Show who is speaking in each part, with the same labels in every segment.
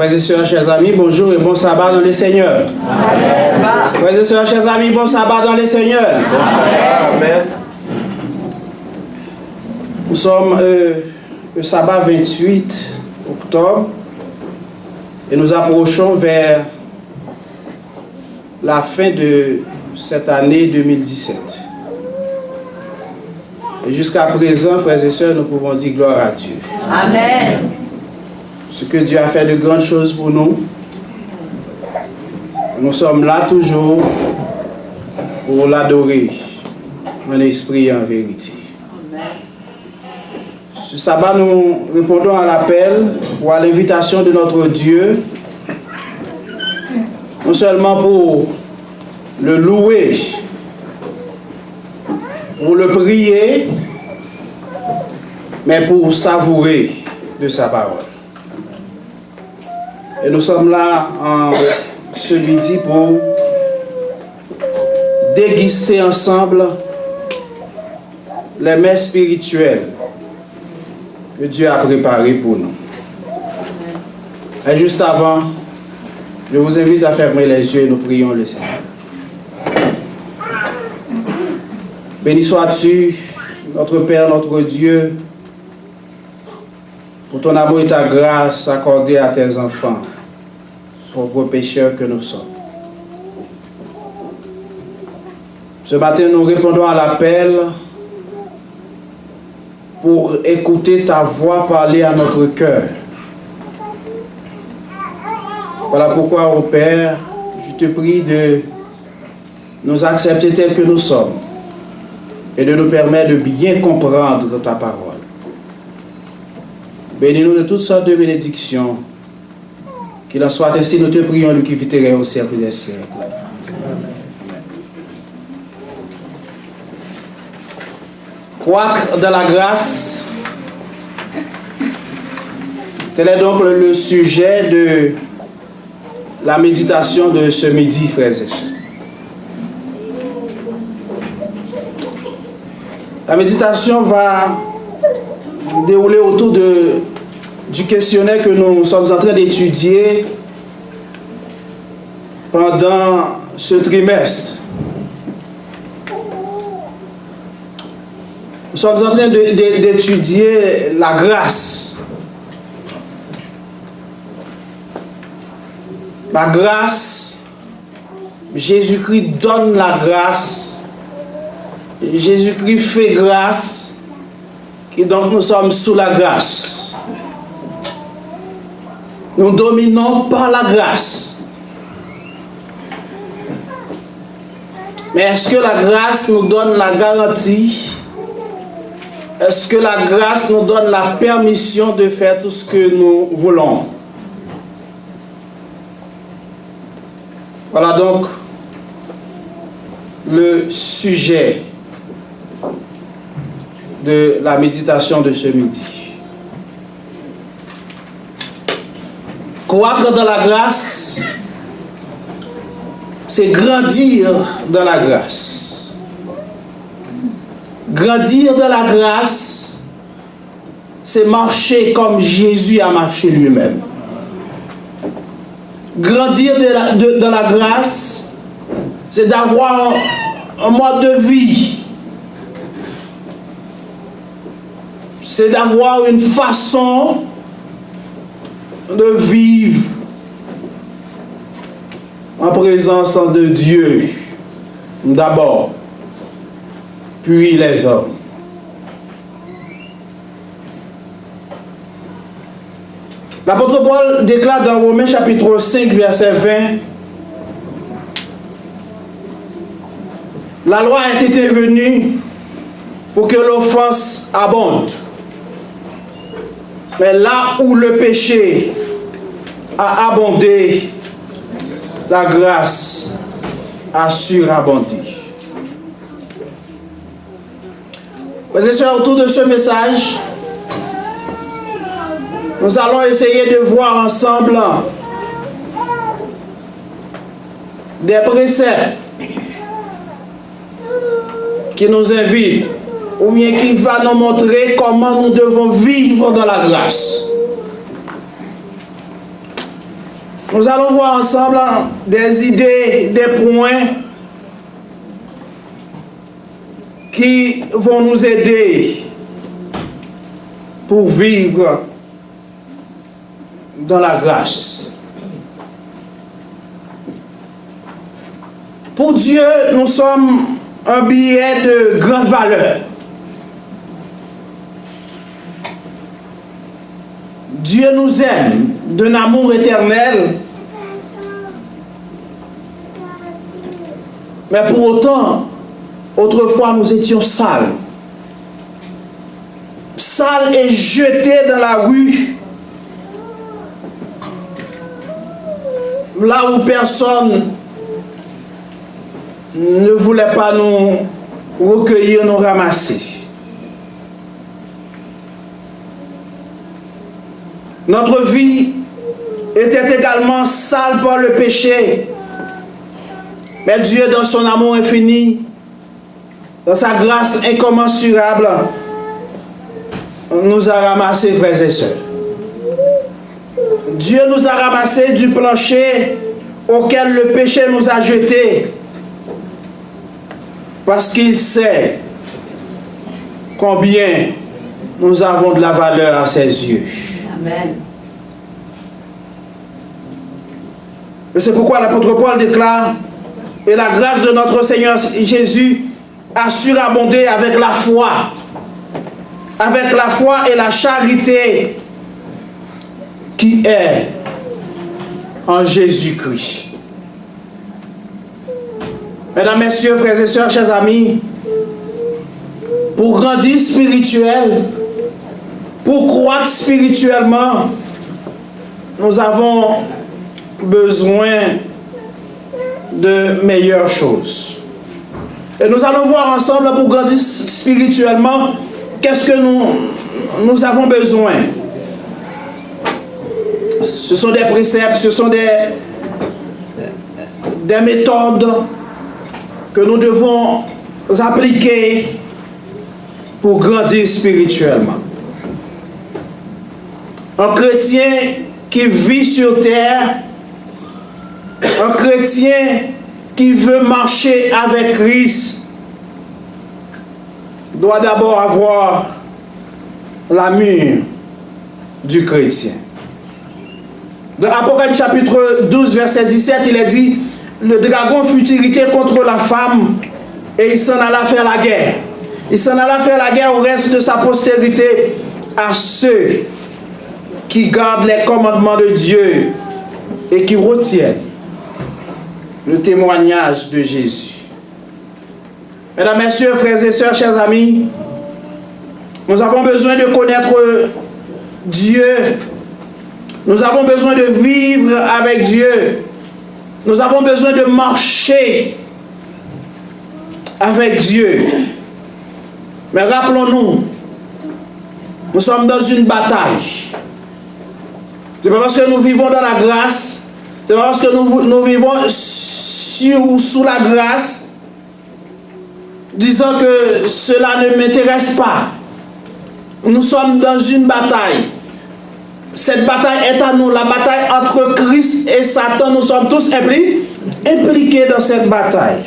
Speaker 1: Frères et sœurs, chers amis, bonjour et bon sabbat dans le Seigneur. Amen. Frères et sœurs, chers amis, bon sabbat dans le Seigneur. Amen. Nous sommes le sabbat 28 octobre et nous approchons vers la fin de cette année 2017. Et jusqu'à présent, frères et sœurs, nous pouvons dire gloire à Dieu.
Speaker 2: Amen.
Speaker 1: Ce que Dieu a fait de grandes choses pour nous. Nous sommes là toujours pour l'adorer en esprit et en vérité. Ce sabbat, nous répondons à l'appel ou à l'invitation de notre Dieu, non seulement pour le louer, pour le prier, mais pour savourer de sa parole. Et nous sommes là ce midi pour déguster ensemble les mets spirituels que Dieu a préparés pour nous. Et juste avant, je vous invite à fermer les yeux et nous prions le Seigneur. Béni sois-tu, notre Père, notre Dieu, pour ton amour et ta grâce accordée à tes enfants, pauvres pécheurs que nous sommes. Ce matin, nous répondons à l'appel pour écouter ta voix parler à notre cœur. Voilà pourquoi, ô Père, je te prie de nous accepter tels que nous sommes et de nous permettre de bien comprendre ta parole. Bénis-nous de toutes sortes de bénédictions. Qu'il en soit ainsi, nous te prions, nous qui viterai au siècle des siècles. Croître dans la grâce, tel est donc le sujet de la méditation de ce midi, frères et sœurs. La méditation va dérouler autour du questionnaire que nous sommes en train d'étudier pendant ce trimestre. Nous sommes en train d'étudier la grâce. La grâce, Jésus-Christ donne la grâce. Jésus-Christ fait grâce. Et donc nous sommes sous la grâce. Nous dominons par la grâce. Mais est-ce que la grâce nous donne la garantie? Est-ce que la grâce nous donne la permission de faire tout ce que nous voulons? Voilà donc le sujet de la méditation de ce midi. Croître dans la grâce, c'est grandir dans la grâce. Grandir dans la grâce, c'est marcher comme Jésus a marché lui-même. Grandir dans la grâce, c'est d'avoir un mode de vie. C'est d'avoir une façon de vivre en présence de Dieu d'abord, puis les hommes. L'apôtre Paul déclare dans Romains chapitre 5 verset 20: la loi est intervenue pour que l'offense abonde. Mais là où le péché a abondé, la grâce a surabondé. Frères et sœurs, autour de ce message, nous allons essayer de voir ensemble des préceptes qui nous invitent, ou bien qui va nous montrer comment nous devons vivre dans la grâce. Nous allons voir ensemble des idées, des points qui vont nous aider pour vivre dans la grâce. Pour Dieu, nous sommes un billet de grande valeur. Dieu nous aime d'un amour éternel, mais pour autant, autrefois nous étions sales. Sales et jetés dans la rue, là où personne ne voulait pas nous recueillir, nous ramasser. Notre vie était également sale par le péché. Mais Dieu, dans son amour infini, dans sa grâce incommensurable, nous a ramassés, frères et sœurs. Dieu nous a ramassés du plancher auquel le péché nous a jetés. Parce qu'il sait combien nous avons de la valeur à ses yeux. Amen. Et c'est pourquoi l'apôtre Paul déclare: et la grâce de notre Seigneur Jésus a surabondé avec la foi et la charité qui est en Jésus-Christ. Mesdames, messieurs, frères et sœurs, chers amis, pour grandir spirituel, pour croître spirituellement, nous avons besoin de meilleures choses. Et nous allons voir ensemble, pour grandir spirituellement, qu'est-ce que nous avons besoin. Ce sont des préceptes, ce sont des méthodes que nous devons appliquer pour grandir spirituellement. Un chrétien qui vit sur terre, un chrétien qui veut marcher avec Christ, doit d'abord avoir la mûre du chrétien. Dans Apocalypse chapitre 12, verset 17, il est dit: le dragon fut irrité contre la femme et il s'en alla faire la guerre. Il s'en alla faire la guerre au reste de sa postérité, à ceux qui gardent les commandements de Dieu et qui retiennent le témoignage de Jésus. Mesdames, messieurs, frères et sœurs, chers amis, nous avons besoin de connaître Dieu. Nous avons besoin de vivre avec Dieu. Nous avons besoin de marcher avec Dieu. Mais rappelons-nous, nous sommes dans une bataille. Ce n'est pas parce que nous vivons dans la grâce, ce n'est pas parce que nous vivons sous la grâce, disant que cela ne m'intéresse pas. Nous sommes dans une bataille. Cette bataille est à nous, la bataille entre Christ et Satan. Nous sommes tous impliqués dans cette bataille.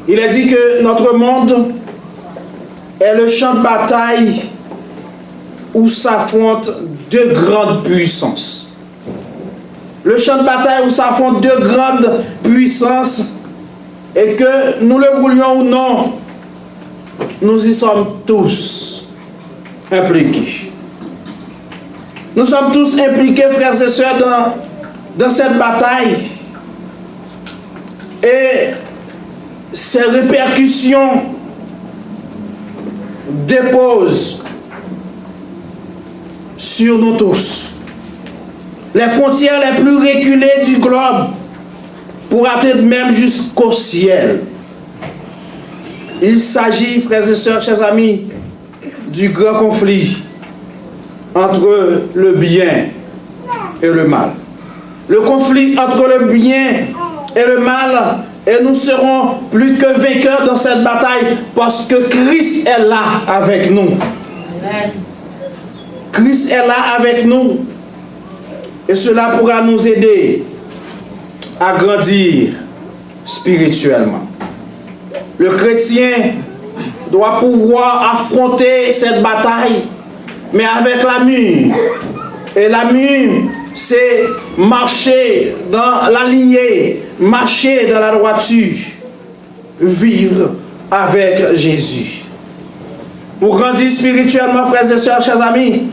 Speaker 1: Il est dit que notre monde est le champ de bataille où s'affrontent deux grandes puissances. Le champ de bataille où s'affrontent deux grandes puissances, et que nous le voulions ou non, nous y sommes tous impliqués. Nous sommes tous impliqués, frères et sœurs, dans cette bataille. Et ces répercussions déposent sur nous tous. Les frontières les plus reculées du globe pour atteindre même jusqu'au ciel. Il s'agit, frères et sœurs, chers amis, du grand conflit entre le bien et le mal. Le conflit entre le bien et le mal, et nous serons plus que vainqueurs dans cette bataille parce que Christ est là avec nous. Amen. Christ est là avec nous. Et cela pourra nous aider à grandir spirituellement. Le chrétien doit pouvoir affronter cette bataille, mais avec l'amour. Et l'amour, c'est marcher dans la lignée, marcher dans la droiture, vivre avec Jésus. Pour grandir spirituellement, frères et sœurs, chers amis,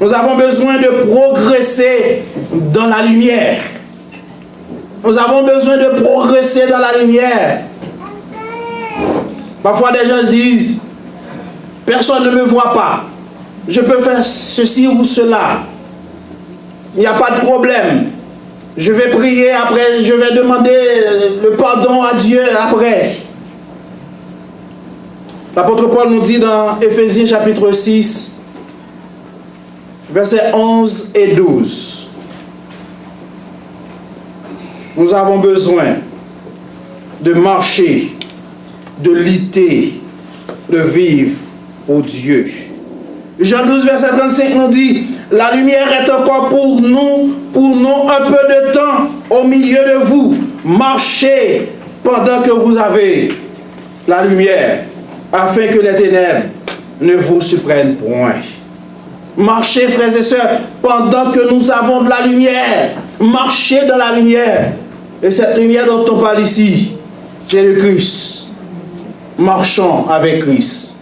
Speaker 1: nous avons besoin de progresser dans la lumière. Nous avons besoin de progresser dans la lumière. Parfois, des gens disent, personne ne me voit pas. Je peux faire ceci ou cela. Il n'y a pas de problème. Je vais prier après, je vais demander le pardon à Dieu après. L'apôtre Paul nous dit dans Éphésiens chapitre 6, versets 11 et 12. Nous avons besoin de marcher, de lutter, de vivre pour Dieu. Jean 12, verset 35 nous dit, la lumière est encore pour nous un peu de temps au milieu de vous. Marchez pendant que vous avez la lumière, afin que les ténèbres ne vous surprennent point. Marchez, frères et sœurs, pendant que nous avons de la lumière. Marchez dans la lumière. Et cette lumière dont on parle ici, c'est le Christ. Marchons avec Christ.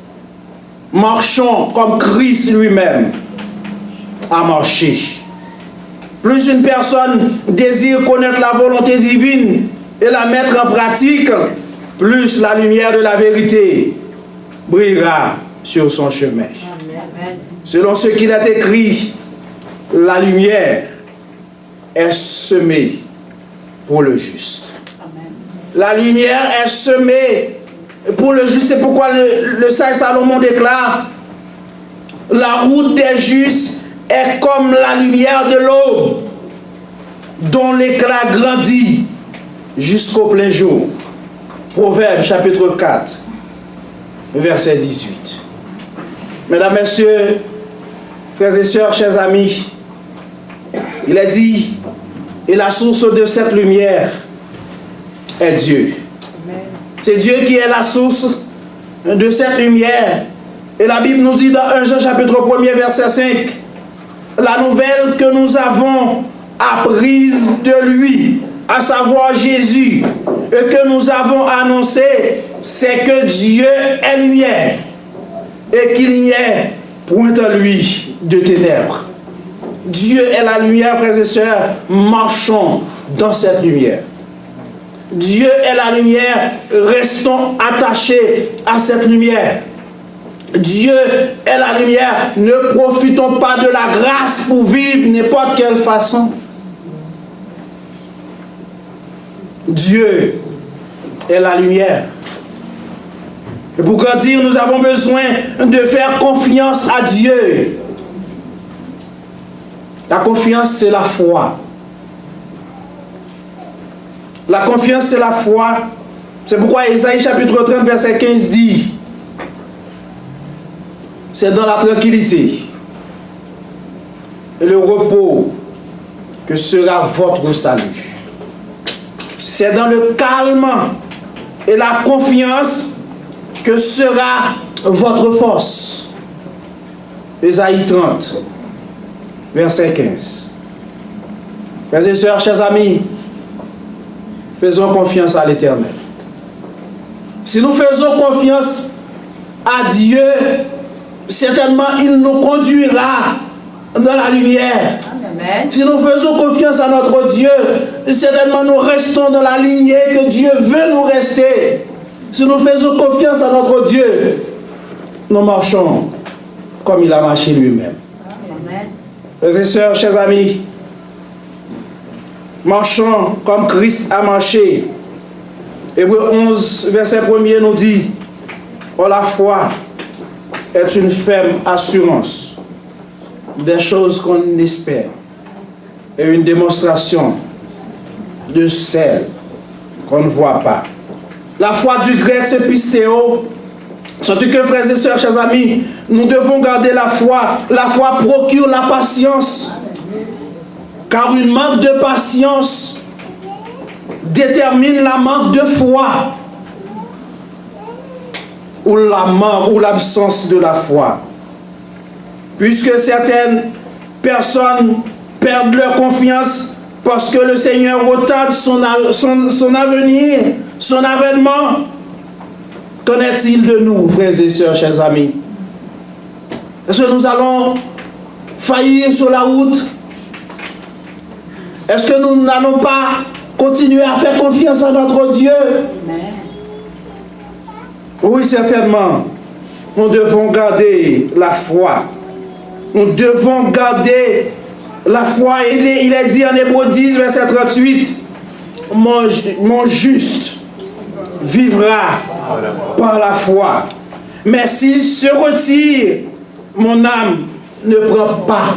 Speaker 1: Marchons comme Christ lui-même a marché. Plus une personne désire connaître la volonté divine et la mettre en pratique, plus la lumière de la vérité brillera sur son chemin. Amen. Selon ce qu'il est écrit, la lumière est semée pour le juste. Amen. La lumière est semée pour le juste. C'est pourquoi le sage Salomon déclare, la route des justes est comme la lumière de l'aube, dont l'éclat grandit jusqu'au plein jour. Proverbe chapitre 4, verset 18. Mesdames, Messieurs, frères et sœurs, chers amis, il est dit, et la source de cette lumière est Dieu. C'est Dieu qui est la source de cette lumière. Et la Bible nous dit dans 1 Jean chapitre 1er, verset 5, la nouvelle que nous avons apprise de lui, à savoir Jésus, et que nous avons annoncé, c'est que Dieu est lumière et qu'il n'y ait point en lui de ténèbres. Dieu est la lumière, frères et sœurs, marchons dans cette lumière. Dieu est la lumière, restons attachés à cette lumière. Dieu est la lumière, ne profitons pas de la grâce pour vivre n'importe quelle façon. Dieu est la lumière. Et pour grandir, nous avons besoin de faire confiance à Dieu. La confiance, c'est la foi. La confiance, c'est la foi. C'est pourquoi Ésaïe chapitre 30, verset 15 dit, c'est dans la tranquillité et le repos que sera votre salut. C'est dans le calme et la confiance que sera votre force. Ésaïe 30, verset 15. Frères et sœurs, chers amis, faisons confiance à l'Éternel. Si nous faisons confiance à Dieu, certainement il nous conduira dans la lumière. Amen. Si nous faisons confiance à notre Dieu, certainement nous restons dans la lignée que Dieu veut nous rester. Si nous faisons confiance à notre Dieu, nous marchons comme il a marché lui-même. Frères et sœurs, chers amis, marchons comme Christ a marché. Hébreux 11, verset 1er nous dit, oh, la foi est une ferme assurance des choses qu'on espère et une démonstration de celles qu'on ne voit pas. La foi du grec, c'est pistéo, Surtout que, frères et sœurs, chers amis, nous devons garder la foi. La foi procure la patience. Car une manque de patience détermine la manque de foi. Ou la mort, ou l'absence de la foi. Puisque certaines personnes perdent leur confiance parce que le Seigneur retarde son avenir, son avènement. Qu'en est-il de nous, frères et sœurs, chers amis? Est-ce que nous allons faillir sur la route? Est-ce que nous n'allons pas continuer à faire confiance à notre Dieu? Oui, certainement. Nous devons garder la foi. Nous devons garder la foi. Il est dit en Hébreux 10, verset 38, mon juste vivra par la foi. Mais s'il se retire, mon âme ne prend pas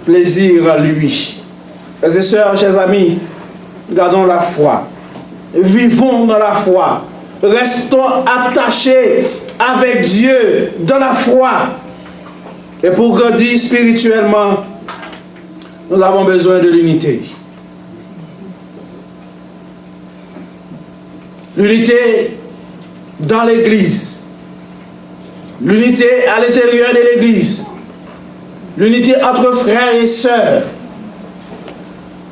Speaker 1: plaisir à lui. Frères et sœurs, chers amis, gardons la foi. Vivons dans la foi. Restons attachés avec Dieu dans la foi. Et pour grandir spirituellement, nous avons besoin de l'unité. L'unité dans l'Église. L'unité à l'intérieur de l'Église. L'unité entre frères et sœurs.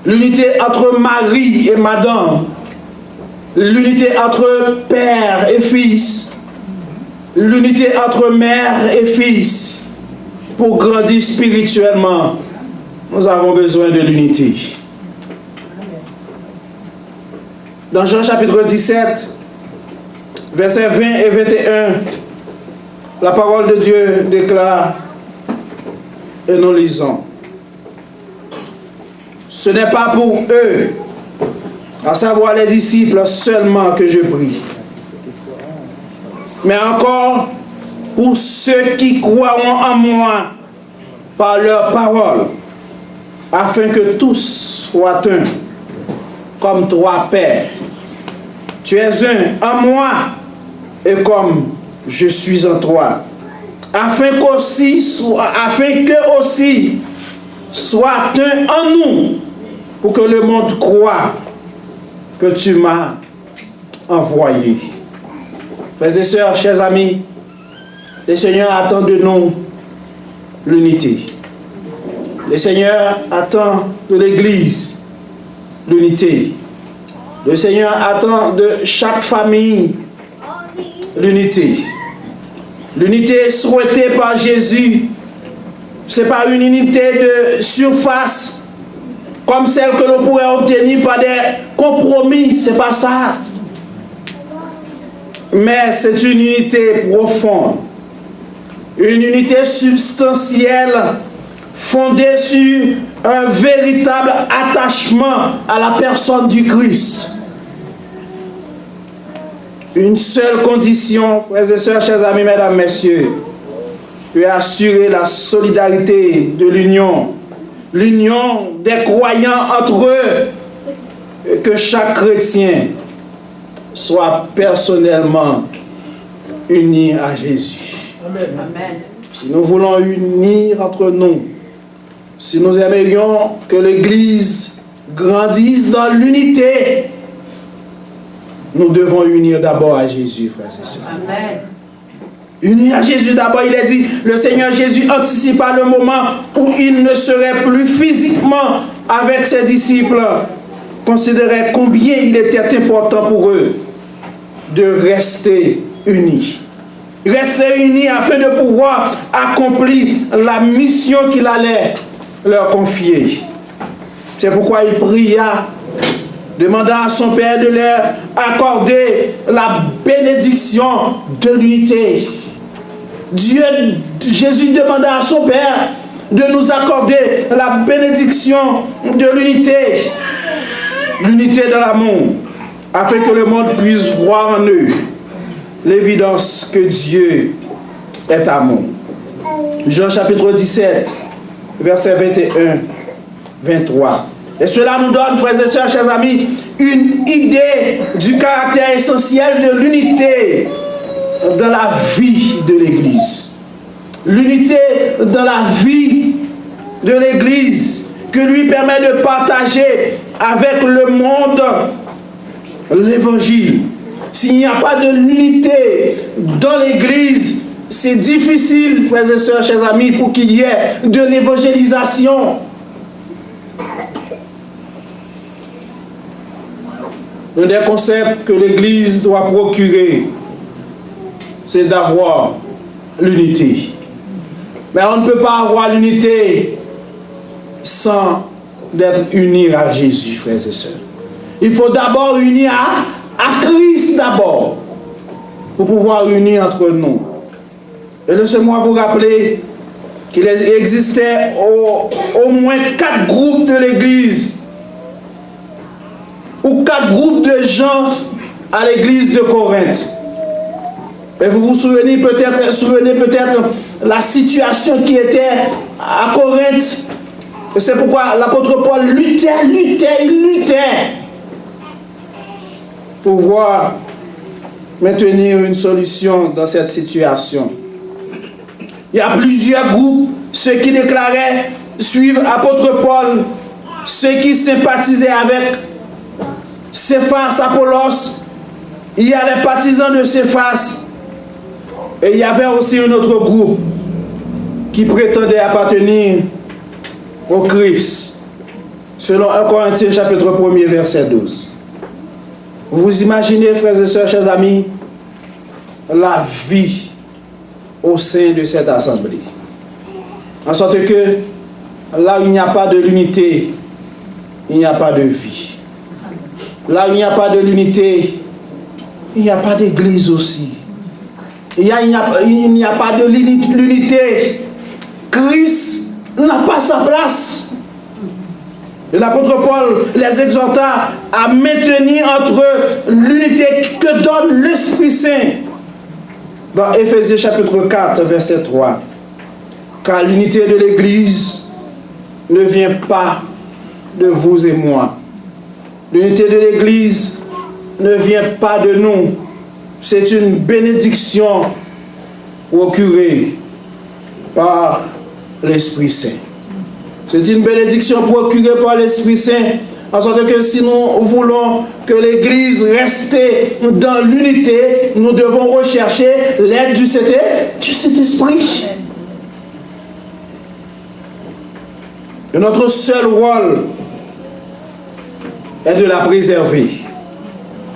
Speaker 1: L'unité entre mari et madame. L'unité entre père et fils. L'unité entre mère et fils. Pour grandir spirituellement, nous avons besoin de l'unité. Dans Jean chapitre 17, versets 20 et 21, la parole de Dieu déclare, et nous lisons, ce n'est pas pour eux, à savoir les disciples seulement que je prie, mais encore pour ceux qui croiront en moi par leur parole, afin que tous soient un, comme toi, Père. Tu es un en moi, et comme je suis en toi, afin que aussi soit un en nous, pour que le monde croie que tu m'as envoyé. Frères et sœurs, chers amis, le Seigneur attend de nous l'unité. Le Seigneur attend de l'Église l'unité. Le Seigneur attend de chaque famille l'unité. L'unité souhaitée par Jésus, ce n'est pas une unité de surface comme celle que l'on pourrait obtenir par des compromis, ce n'est pas ça. Mais c'est une unité profonde, une unité substantielle fondée sur un véritable attachement à la personne du Christ. Une seule condition, frères et sœurs, chers amis, mesdames, messieurs, est assurer la solidarité de l'union, l'union des croyants entre eux, et que chaque chrétien soit personnellement uni à Jésus. Amen. Si nous voulons unir entre nous, si nous aimerions que l'Église grandisse dans l'unité, nous devons unir d'abord à Jésus, frères et sœurs. Amen. Unir à Jésus d'abord, il est dit, le Seigneur Jésus anticipa le moment où il ne serait plus physiquement avec ses disciples. Considérait combien il était important pour eux de rester unis. Rester unis afin de pouvoir accomplir la mission qu'il allait leur confier. C'est pourquoi il pria, demandant à son Père de leur accorder la bénédiction de l'unité. Jésus demanda à son Père de nous accorder la bénédiction de l'unité. L'unité de l'amour, afin que le monde puisse voir en eux l'évidence que Dieu est amour. Jean chapitre 17, versets 21-23. Et cela nous donne, frères et sœurs, chers amis, une idée du caractère essentiel de l'unité dans la vie de l'Église. L'unité dans la vie de l'Église qui lui permet de partager avec le monde l'Évangile. S'il n'y a pas de l'unité dans l'Église, c'est difficile, frères et sœurs, chers amis, pour qu'il y ait de l'évangélisation. Un des concepts que l'Église doit procurer, c'est d'avoir l'unité. Mais on ne peut pas avoir l'unité sans d'être unis à Jésus, frères et sœurs. Il faut d'abord unir à Christ d'abord, pour pouvoir unir entre nous. Et laissez-moi vous rappeler qu'il existait au moins 4 groupes de l'Église, ou 4 groupes de gens à l'Église de Corinthe. Et vous vous souvenez peut-être la situation qui était à Corinthe. Et c'est pourquoi l'apôtre Paul luttait pour pouvoir maintenir une solution dans cette situation. Il y a plusieurs groupes, ceux qui déclaraient suivre l'apôtre Paul, ceux qui sympathisaient avec Céphas, Apollos. Il y a les partisans de Céphas. Et il y avait aussi un autre groupe qui prétendait appartenir au Christ, selon 1 Corinthiens chapitre 1er verset 12. Vous imaginez, frères et sœurs, chers amis, la vie au sein de cette assemblée. En sorte que là où il n'y a pas de l'unité, il n'y a pas de vie. Là où il n'y a pas de l'unité, il n'y a pas d'église aussi. Il n'y a pas de l'unité. Christ n'a pas sa place. Et l'apôtre Paul les exhorta à maintenir entre l'unité que donne l'Esprit Saint. Dans Éphésiens chapitre 4, verset 3. Car l'unité de l'Église ne vient pas de vous et moi. L'unité de l'Église ne vient pas de nous. C'est une bénédiction procurée par l'Esprit Saint. C'est une bénédiction procurée par l'Esprit Saint, en sorte que si nous voulons que l'Église reste dans l'unité, nous devons rechercher l'aide du Saint-Esprit. Et notre seul rôle est de la préserver.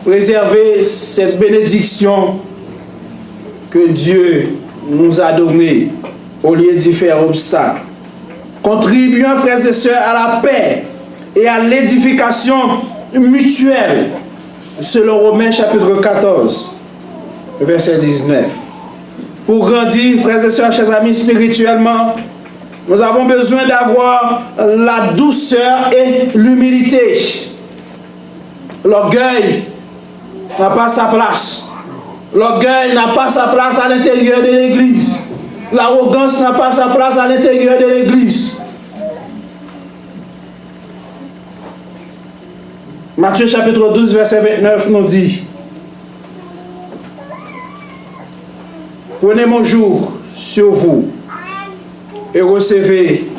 Speaker 1: Préserver cette bénédiction que Dieu nous a donnée au lieu d'y faire obstacle. Contribuant, frères et sœurs, à la paix et à l'édification mutuelle, selon Romains chapitre 14, verset 19. Pour grandir, frères et sœurs, chers amis, spirituellement, nous avons besoin d'avoir la douceur et l'humilité. L'orgueil n'a pas sa place. L'orgueil n'a pas sa place à l'intérieur de l'Église. L'arrogance n'a pas sa place à l'intérieur de l'Église. Matthieu chapitre 12, verset 29 nous dit: prenez mon jour sur vous et recevez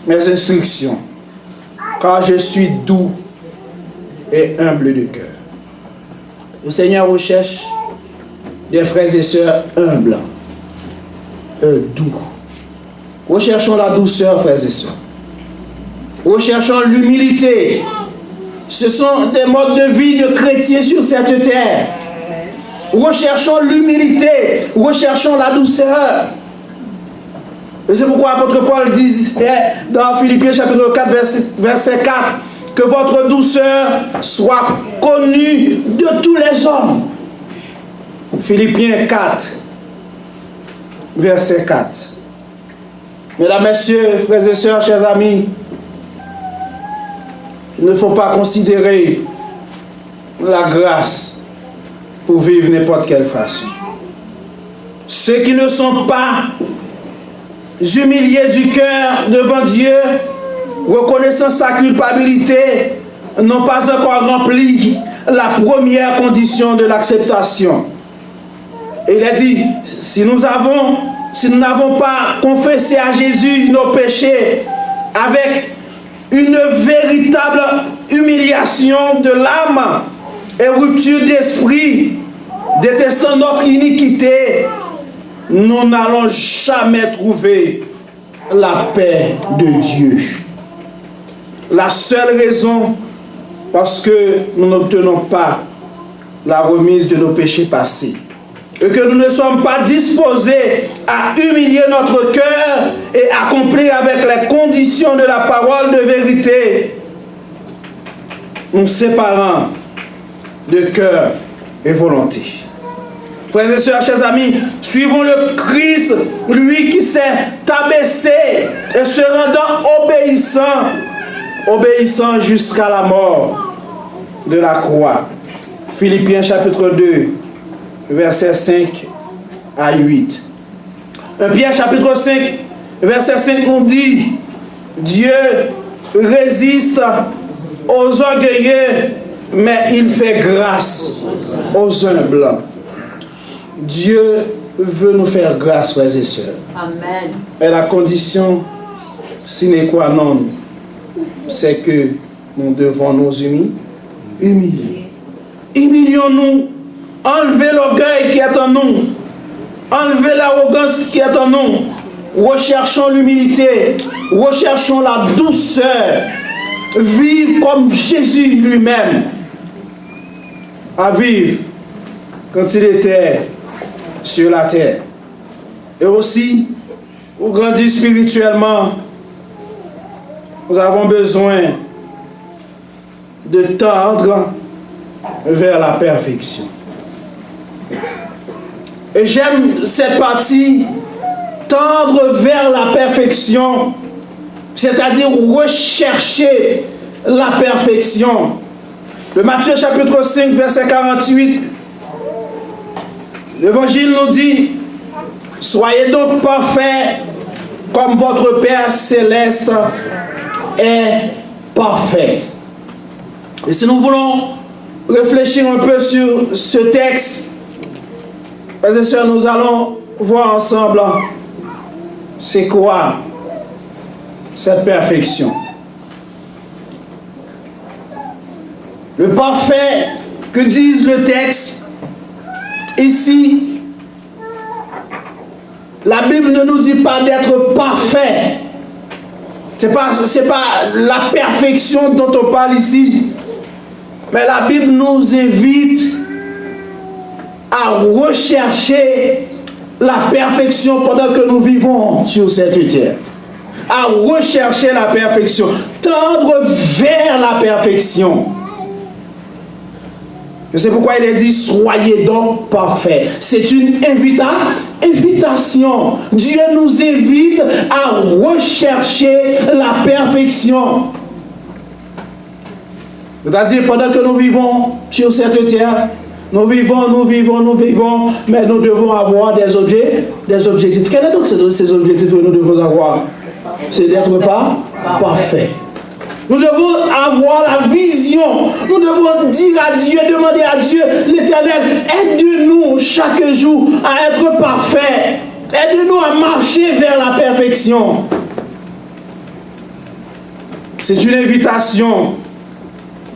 Speaker 1: mes instructions, car je suis doux et humble de cœur. Le Seigneur recherche des frères et sœurs humbles, doux. Recherchons la douceur, frères et sœurs. Recherchons l'humilité. Ce sont des modes de vie de chrétiens sur cette terre. Recherchons l'humilité. Recherchons la douceur. Et c'est pourquoi l'apôtre Paul disait dans Philippiens chapitre 4, verset 4, que votre douceur soit connue de tous les hommes. Philippiens 4, verset 4. Mesdames, messieurs, frères et sœurs, chers amis, il ne faut pas considérer la grâce pour vivre n'importe quelle façon. Ceux qui ne sont pas humiliés du cœur devant Dieu, reconnaissant sa culpabilité, n'ont pas encore rempli la première condition de l'acceptation. Et il a dit, si nous n'avons pas confessé à Jésus nos péchés avec une véritable humiliation de l'âme et rupture d'esprit, détestant notre iniquité, nous n'allons jamais trouver la paix de Dieu. La seule raison, parce que nous n'obtenons pas la remise de nos péchés passés et que nous ne sommes pas disposés à humilier notre cœur et accomplir avec les conditions de la parole de vérité, nous séparant de cœur et volonté. Frères et sœurs, chers amis, suivons le Christ, lui qui s'est abaissé et se rendant obéissant jusqu'à la mort de la croix. Philippiens chapitre 2, versets 5 à 8. 1 Pierre chapitre 5, verset 5 nous dit, Dieu résiste aux orgueilleux, mais il fait grâce aux humbles. Dieu veut nous faire grâce, frères et sœurs.
Speaker 2: Amen.
Speaker 1: Et la condition sine qua non, c'est que nous devons nous humilier. Humilions-nous, enlevez l'orgueil qui est en nous, enlevez l'arrogance qui est en nous, recherchons l'humilité, recherchons la douceur, vivre comme Jésus lui-même a vivre quand il était sur la terre. Et aussi, pour grandir spirituellement, nous avons besoin de tendre vers la perfection. Et j'aime cette partie, tendre vers la perfection, c'est-à-dire rechercher la perfection. Le Matthieu chapitre 5, verset 48, l'Évangile nous dit, soyez donc parfaits comme votre Père céleste est parfait. Et si nous voulons réfléchir un peu sur ce texte, frères et sœurs, nous allons voir ensemble c'est quoi cette perfection. Le parfait que dit le texte ici, la Bible ne nous dit pas d'être parfait. C'est pas la perfection dont on parle ici. Mais la Bible nous invite à rechercher la perfection pendant que nous vivons sur cette terre. À rechercher la perfection. Tendre vers la perfection. Et c'est pourquoi il est dit, soyez donc parfaits. C'est une invitation. Dieu nous invite à rechercher la perfection. C'est-à-dire, pendant que nous vivons sur cette terre, nous vivons, mais nous devons avoir des objectifs. Quels sont donc ces objectifs que nous devons avoir? C'est d'être parfait. Nous devons avoir la vision. Nous devons dire à Dieu, demander à Dieu, l'Éternel, aide-nous chaque jour à être parfait. Aide-nous à marcher vers la perfection. C'est une invitation.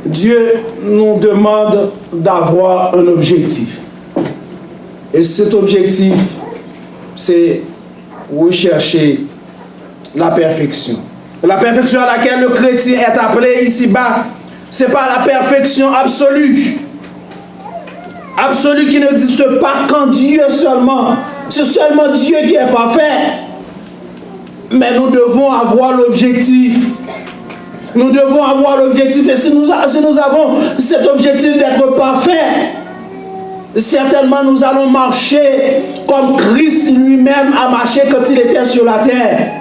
Speaker 1: Dieu nous demande d'avoir un objectif. Et cet objectif, c'est rechercher la perfection. La perfection à laquelle le chrétien est appelé ici-bas, ce n'est pas la perfection absolue. Absolue qui n'existe pas qu'en Dieu seulement. C'est seulement Dieu qui est parfait. Mais nous devons avoir l'objectif. Nous devons avoir l'objectif. Et si nous avons cet objectif d'être parfait, certainement nous allons marcher comme Christ lui-même a marché quand il était sur la terre.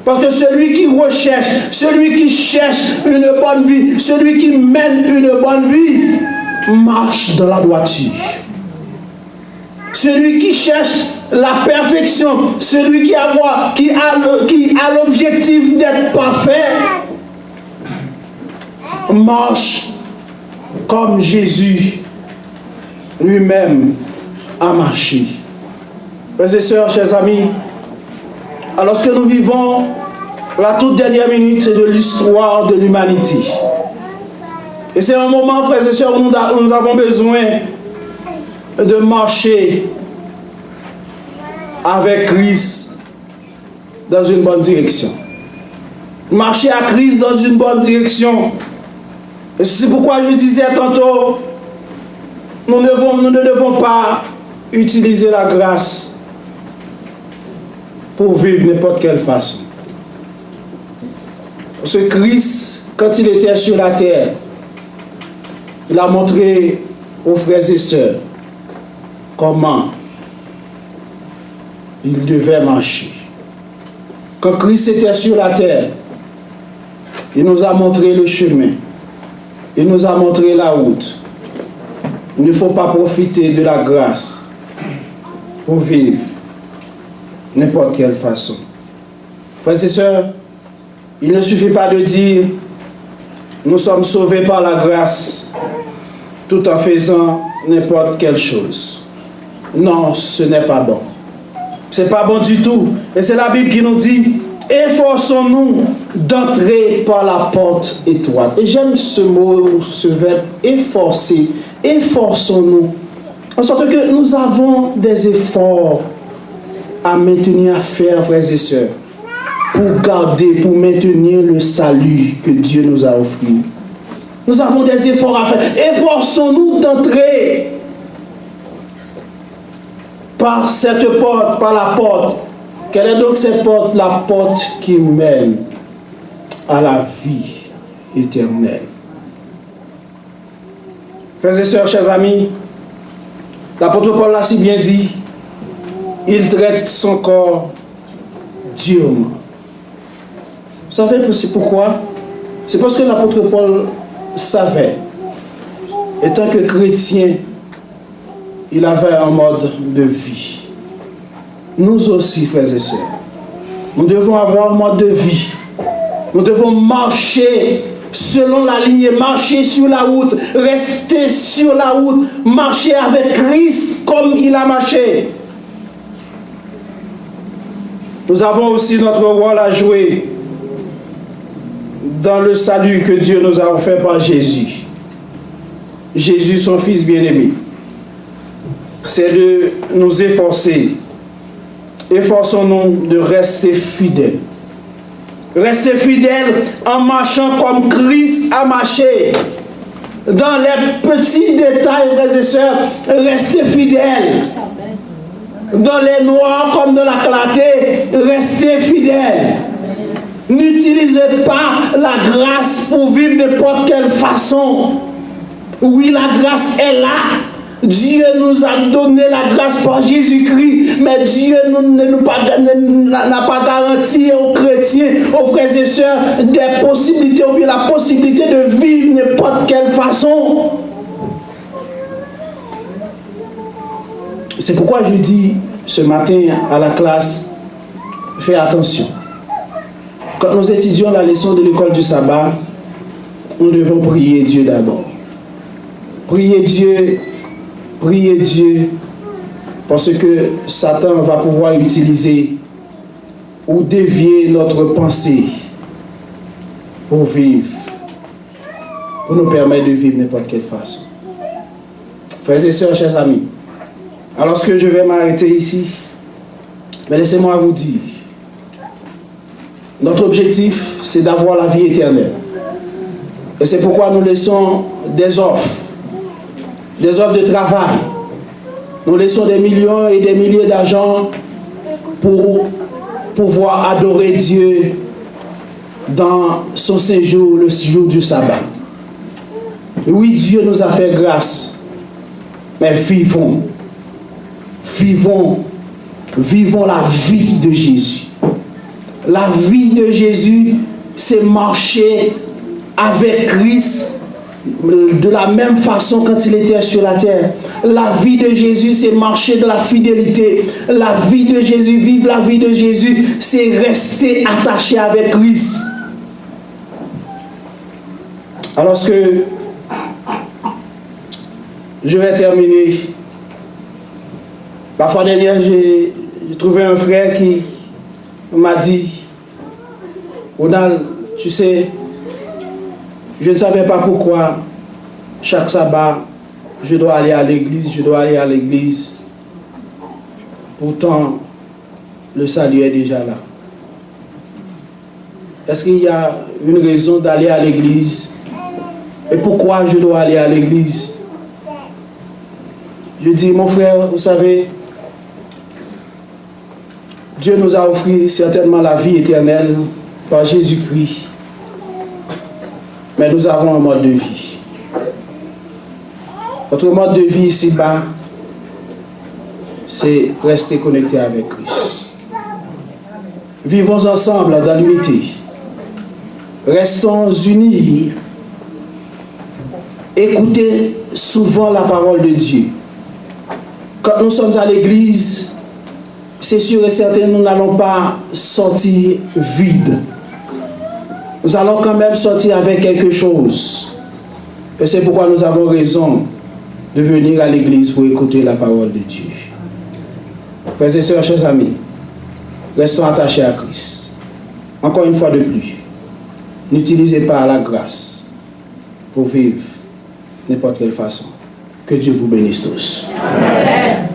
Speaker 1: Parce que celui qui recherche, celui qui cherche une bonne vie, celui qui mène une bonne vie, marche dans la droiture. Celui qui cherche la perfection, celui qui a l'objectif d'être parfait, marche comme Jésus lui-même à marcher. Frères et sœurs, chers amis, alors que nous vivons la toute dernière minute de l'histoire de l'humanité, et c'est un moment, frères et sœurs, où nous avons besoin de marcher avec Christ dans une bonne direction. Marcher à Christ dans une bonne direction. Et c'est pourquoi je disais tantôt, nous ne devons pas utiliser la grâce pour vivre n'importe quelle façon. Parce que Christ, quand il était sur la terre, il a montré aux frères et sœurs comment il devait marcher. Quand Christ était sur la terre, il nous a montré le chemin. Il nous a montré la route. Il ne faut pas profiter de la grâce pour vivre n'importe quelle façon. Frères et sœurs, il ne suffit pas de dire nous sommes sauvés par la grâce tout en faisant n'importe quelle chose. Non, ce n'est pas bon. Ce n'est pas bon du tout. Et c'est la Bible qui nous dit efforçons-nous d'entrer par la porte étroite. Et j'aime ce mot, ce verbe efforcer. Efforçons-nous. En sorte que nous avons des efforts à maintenir, à faire, frères et sœurs, pour garder, pour maintenir le salut que Dieu nous a offert. Nous avons des efforts à faire. Efforçons-nous d'entrer par cette porte, par la porte. Quelle est donc cette porte? La porte qui mène à la vie éternelle. Frères et sœurs, chers amis, l'apôtre Paul l'a si bien dit, il traite son corps durement. Vous savez c'est pourquoi? C'est parce que l'apôtre Paul savait, étant que chrétien, il avait un mode de vie. Nous aussi, frères et sœurs, nous devons avoir un mode de vie. Nous devons marcher selon la ligne, marcher sur la route, rester sur la route, marcher avec Christ comme il a marché. Nous avons aussi notre rôle à jouer dans le salut que Dieu nous a offert par Jésus. Jésus, son Fils bien-aimé. C'est de nous efforcer. Efforçons-nous de rester fidèles. Rester fidèles en marchant comme Christ a marché. Dans les petits détails, frères et sœurs, restez fidèles. Dans les noirs comme dans la clarté, restez fidèles. N'utilisez pas la grâce pour vivre de n'importe quelle façon. Oui, la grâce est là. Dieu nous a donné la grâce par Jésus-Christ, mais Dieu n'a pas garanti aux chrétiens, aux frères et sœurs, des possibilités, ou bien la possibilité de vivre de n'importe quelle façon. C'est pourquoi je dis ce matin à la classe, fais attention. Quand nous étudions la leçon de l'école du sabbat, nous devons prier Dieu d'abord. Prier Dieu, parce que Satan va pouvoir utiliser ou dévier notre pensée pour vivre, pour nous permettre de vivre n'importe quelle façon. Frères et sœurs, chers amis, alors que je vais m'arrêter ici, mais laissez-moi vous dire, notre objectif, c'est d'avoir la vie éternelle. Et c'est pourquoi nous laissons des offres de travail. Nous laissons des millions et des milliers d'argent pour pouvoir adorer Dieu dans son séjour, le jour du sabbat. Et oui, Dieu nous a fait grâce, mais vivons la vie de Jésus. La vie de Jésus, c'est marcher avec Christ de la même façon quand il était sur la terre. La vie de Jésus, c'est marcher dans la fidélité. La vie de Jésus, vivre la vie de Jésus, c'est rester attaché avec Christ. Alors que je vais terminer La fois dernière, j'ai trouvé un frère qui m'a dit, Ronald, tu sais, je ne savais pas pourquoi chaque sabbat, je dois aller à l'église, Pourtant, le salut est déjà là. Est-ce qu'il y a une raison d'aller à l'église? Et pourquoi je dois aller à l'église? Je dis, mon frère, vous savez, Dieu nous a offert certainement la vie éternelle par Jésus-Christ. Mais nous avons un mode de vie. Notre mode de vie ici-bas, c'est rester connecté avec Christ. Vivons ensemble dans l'unité. Restons unis. Écoutez souvent la parole de Dieu. Quand nous sommes à l'église, c'est sûr et certain, nous n'allons pas sortir vide. Nous allons quand même sortir avec quelque chose. Et c'est pourquoi nous avons raison de venir à l'église pour écouter la parole de Dieu. Frères et sœurs, chers amis, restons attachés à Christ. Encore une fois de plus, n'utilisez pas la grâce pour vivre n'importe quelle façon. Que Dieu vous bénisse tous. Amen.